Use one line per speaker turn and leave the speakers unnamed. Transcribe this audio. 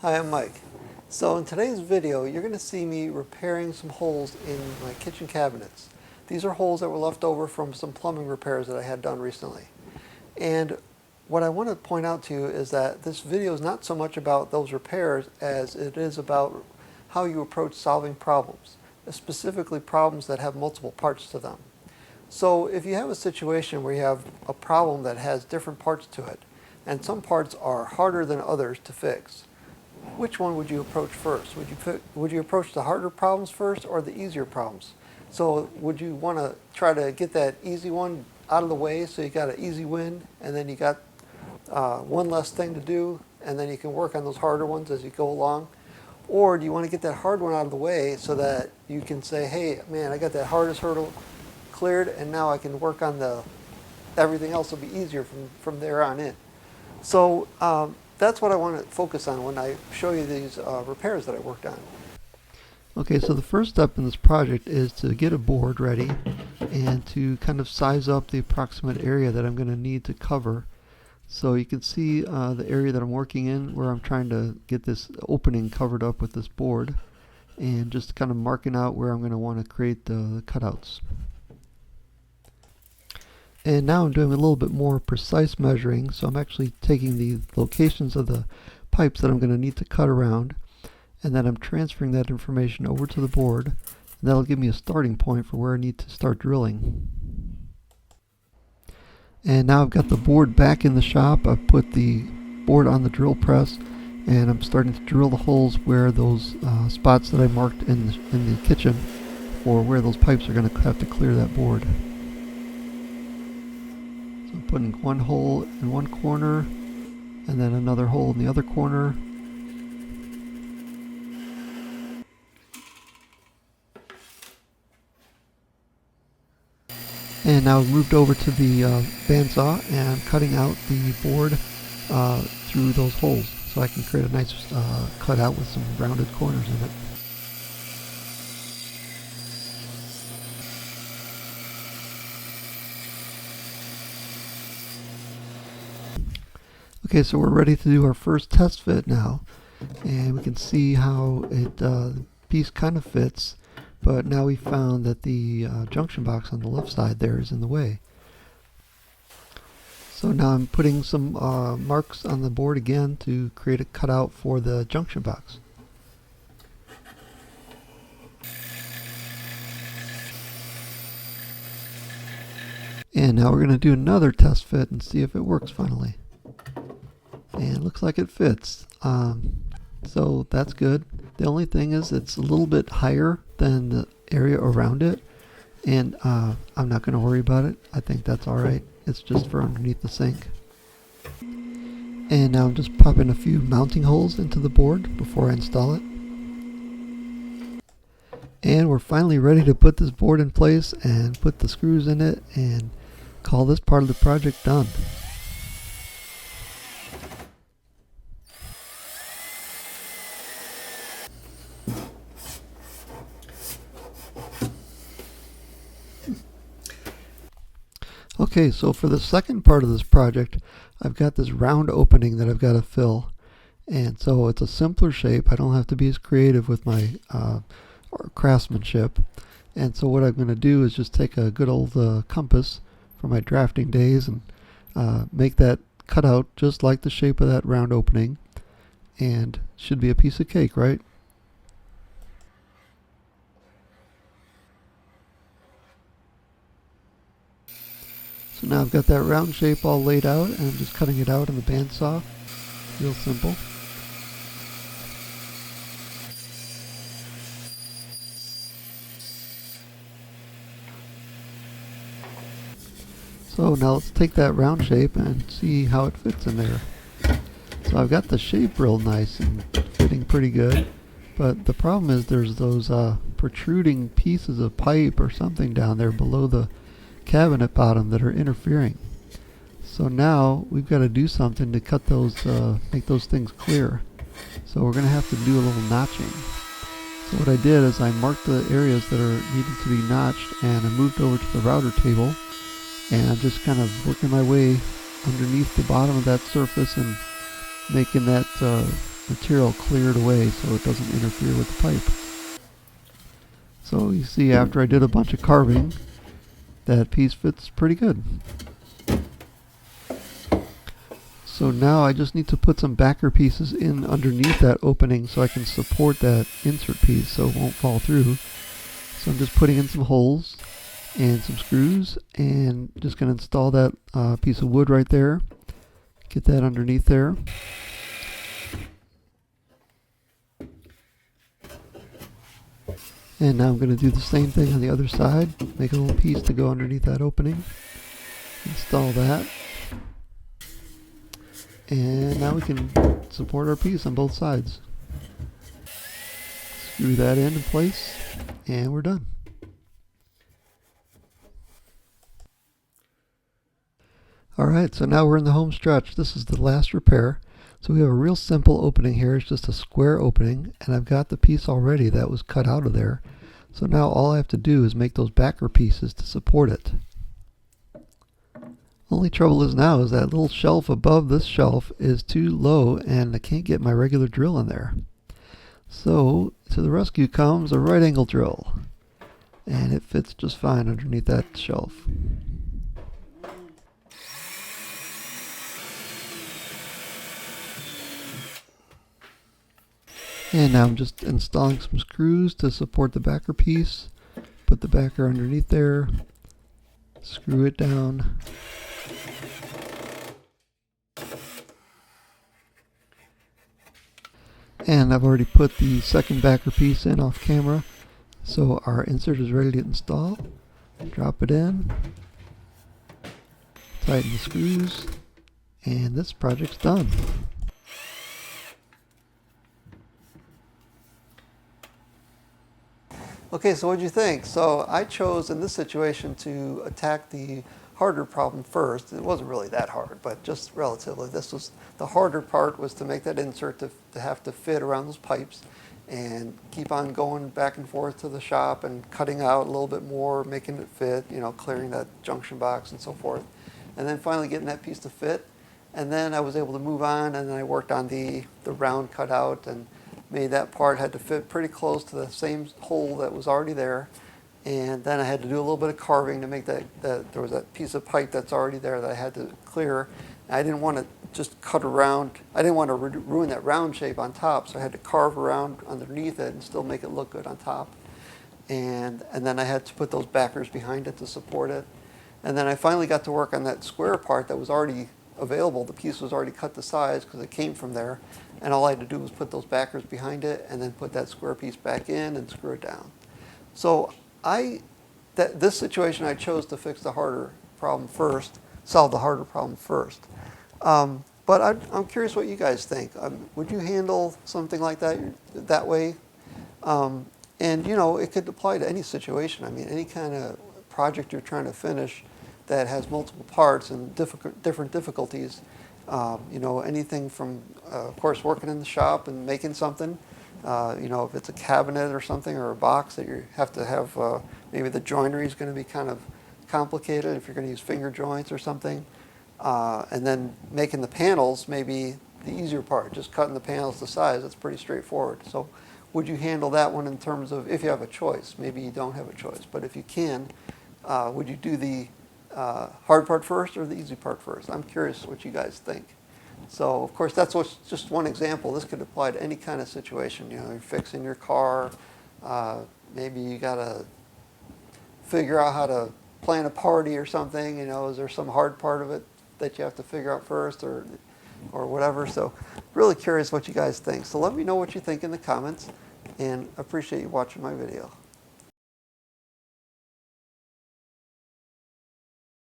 Hi, I'm Mike. So in today's video, you're going to see me repairing some holes in my kitchen cabinets. These are holes that were left over from some plumbing repairs that I had done recently. And what I want to point out to you is that this video is not so much about those repairs as it is about how you approach solving problems, specifically problems that have multiple parts to them. So if you have a situation where you have a problem that has different parts to it, and some parts are harder than others to fix, which one would you approach first? Would you approach the harder problems first or the easier problems? So would you want to try to get that easy one out of the way so you got an easy win, and then you got one less thing to do, and then you can work on those harder ones as you go along? Or do you want to get that hard one out of the way so that you can say, hey, man, I got that hardest hurdle cleared, and now I can work on everything else will be easier from there on in. So that's what I want to focus on when I show you these repairs that I worked on. Okay, so the first step in this project is to get a board ready and to kind of size up the approximate area that I'm going to need to cover. So you can see the area that I'm working in where I'm trying to get this opening covered up with this board, and just kind of marking out where I'm going to want to create the cutouts. And now I'm doing a little bit more precise measuring, so I'm actually taking the locations of the pipes that I'm going to need to cut around, and then I'm transferring that information over to the board, and that'll give me a starting point for where I need to start drilling. And now I've got the board back in the shop. I've put the board on the drill press, and I'm starting to drill the holes where those spots that I marked in the kitchen for where those pipes are going to have to clear that board. Putting one hole in one corner and then another hole in the other corner. And now I've moved over to the bandsaw and I'm cutting out the board through those holes so I can create a nice cutout with some rounded corners in it. Okay, so we're ready to do our first test fit now, and we can see how the piece kind of fits, but now we found that the junction box on the left side there is in the way. So now I'm putting some marks on the board again to create a cutout for the junction box. And now we're going to do another test fit and see if it works finally. And it looks like it fits. So that's good. The only thing is it's a little bit higher than the area around it, and I'm not going to worry about it. I think that's alright. It's just for underneath the sink. And now I'm just popping a few mounting holes into the board before I install it. And we're finally ready to put this board in place and put the screws in it and call this part of the project done. Okay, so for the second part of this project, I've got this round opening that I've got to fill. And so it's a simpler shape. I don't have to be as creative with my craftsmanship. And so what I'm going to do is just take a good old compass from my drafting days and make that cutout just like the shape of that round opening. And should be a piece of cake, right? So now I've got that round shape all laid out, and I'm just cutting it out on the bandsaw. Real simple. So now let's take that round shape and see how it fits in there. So I've got the shape real nice and fitting pretty good, but the problem is there's those protruding pieces of pipe or something down there below the cabinet bottom that are interfering. So now we've got to do something to cut those, make those things clear. So we're going to have to do a little notching. So what I did is I marked the areas that are needed to be notched, and I moved over to the router table, and I'm just kind of working my way underneath the bottom of that surface and making that material cleared away so it doesn't interfere with the pipe. So you see, after I did a bunch of carving, that piece fits pretty good. So now I just need to put some backer pieces in underneath that opening so I can support that insert piece so it won't fall through. So I'm just putting in some holes and some screws and just going to install that piece of wood right there. Get that underneath there. And now I'm going to do the same thing on the other side. Make a little piece to go underneath that opening. Install that. And now we can support our piece on both sides. Screw that in place, and we're done. Alright, so now we're in the home stretch. This is the last repair. So we have a real simple opening here. It's just a square opening, and I've got the piece already that was cut out of there. So now all I have to do is make those backer pieces to support it. Only trouble is now is that little shelf above this shelf is too low and I can't get my regular drill in there. So to the rescue comes a right angle drill, and it fits just fine underneath that shelf. And now I'm just installing some screws to support the backer piece. Put the backer underneath there, screw it down. And I've already put the second backer piece in off camera, so our insert is ready to install. Drop it in, tighten the screws, and this project's done. Okay, so what do you think? So I chose in this situation to attack the harder problem first. It wasn't really that hard, but just relatively. This was the harder part, was to make that insert to have to fit around those pipes and keep on going back and forth to the shop and cutting out a little bit more, making it fit, you know, clearing that junction box and so forth. And then finally getting that piece to fit. And then I was able to move on, and then I worked on the round cutout and made that part, had to fit pretty close to the same hole that was already there. And then I had to do a little bit of carving to make that there was that piece of pipe that's already there that I had to clear. I didn't want to just cut around. I didn't want to ruin that round shape on top, so I had to carve around underneath it and still make it look good on top. And then I had to put those backers behind it to support it. And then I finally got to work on that square part that was already available. The piece was already cut to size because it came from there. And all I had to do was put those backers behind it and then put that square piece back in and screw it down. So this situation I chose to fix the harder problem first, solve the harder problem first. But I'm curious what you guys think. Would you handle something like that way? And you know, it could apply to any situation. I mean, any kind of project you're trying to finish that has multiple parts and different difficulties. You know, anything from, of course, working in the shop and making something. You know, if it's a cabinet or something, or a box that you have to have, maybe the joinery is going to be kind of complicated if you're going to use finger joints or something. And then making the panels may be the easier part, just cutting the panels to size. That's pretty straightforward. So would you handle that one in terms of, if you have a choice? Maybe you don't have a choice, but if you can, would you do the hard part first or the easy part first? I'm curious what you guys think. So, of course, that's just one example. This could apply to any kind of situation. You know, you're fixing your car. Maybe you got to figure out how to plan a party or something. You know, is there some hard part of it that you have to figure out first, or whatever? So, really curious what you guys think. So let me know what you think in the comments, and appreciate you watching my video.